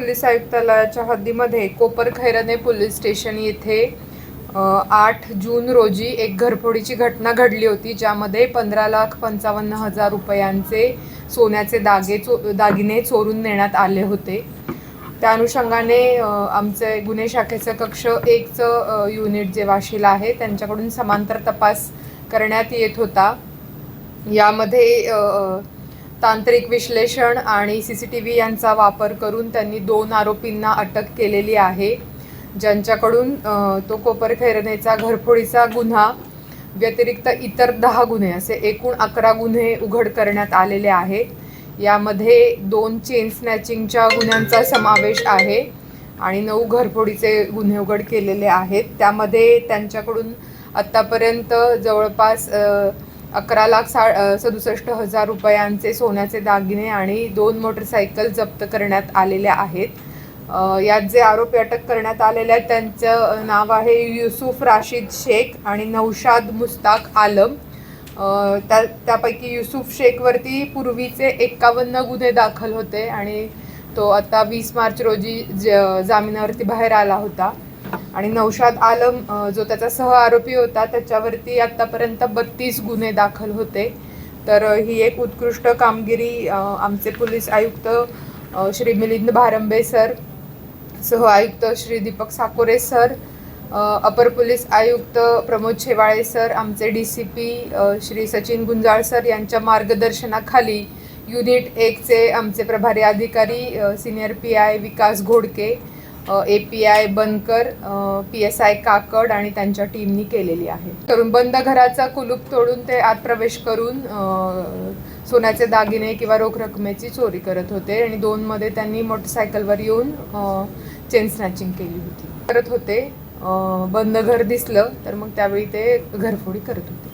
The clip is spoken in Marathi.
पोलीस आयुक्तालयाच्या हद्दीमध्ये कोपरखैरणे पोलीस स्टेशन येथे 8 जून रोजी एक घरफोडीची घटना घडली होती, ज्यामध्ये 15,55,000 रुपयांचे सोन्याचे दागिने चोरून नेण्यात आले होते। त्या अनुषंगाने आमचे गुन्हे शाखेचं कक्ष 1चं युनिट जे वाशीला आहे त्यांच्याकडून समांतर तपास करण्यात येत होता। यामध्ये तांत्रिक विश्लेषण आणि CCTV यांचा वापर करून त्यांनी 2 आरोपींना अटक केलेली आहे, ज्यांच्याकडून तो कोपरखैरणेचा घरफोडीचा गुन्हा व्यतिरिक्त इतर 10 गुन्हे असे एकूण 11 गुन्हे उघड करण्यात आलेले आहेत। यामध्ये 2 चेन स्नॅचिंगच्या गुन्ह्यांचा समावेश आहे आणि 9 घरफोडीचे गुन्हे उघड केलेले आहेत। त्यामध्ये त्यांच्याकडून आत्तापर्यंत जवळपास 11,67,000 रुपयांचे सोन्याचे दागिने आणि 2 मोटरसायकल जप्त करण्यात आलेल्या आहेत। यात जे आरोपी अटक करण्यात आलेले आहेत त्यांचं नाव आहे युसुफ राशीद शेख आणि नौशाद मुस्ताक आलम। त्यापैकी युसुफ शेखवरती पूर्वीचे 51 गुन्हे दाखल होते आणि तो आता 20 मार्च रोजी जामिनावरती बाहेर आला होता। आणि नौशाद आलम जो त्याचा सह आरोपी होता त्याच्यावरती आतापर्यंत 32 गुन्हे दाखल होते। तर ही एक उत्कृष्ट कामगिरी आमचे पोलीस आयुक्त श्री मिलिंद भारंबे सर, सह आयुक्त श्री दीपक साकोरे सर, अपर पोलीस आयुक्त प्रमोद शेवाळे सर, आमचे DCP श्री सचिन गुंजाळ सर यांच्या मार्गदर्शनाखाली युनिट 1चे आमचे प्रभारी अधिकारी सिनियर PI विकास घोडके, API बनकर, PSI काकड आणि त्यांच्या टीमनी केलेली आहे। करून बंद घराचा कुलूप तोडून ते आत प्रवेश करून सोन्याचे दागिने किंवा रोख रकमेची चोरी करत होते आणि 2 मध्ये त्यांनी मोटरसायकलवर येऊन चेन स्नॅचिंग केली होती करत होते। बंद घर दिसलं तर मग त्यावेळी ते घरफोडी करत होते।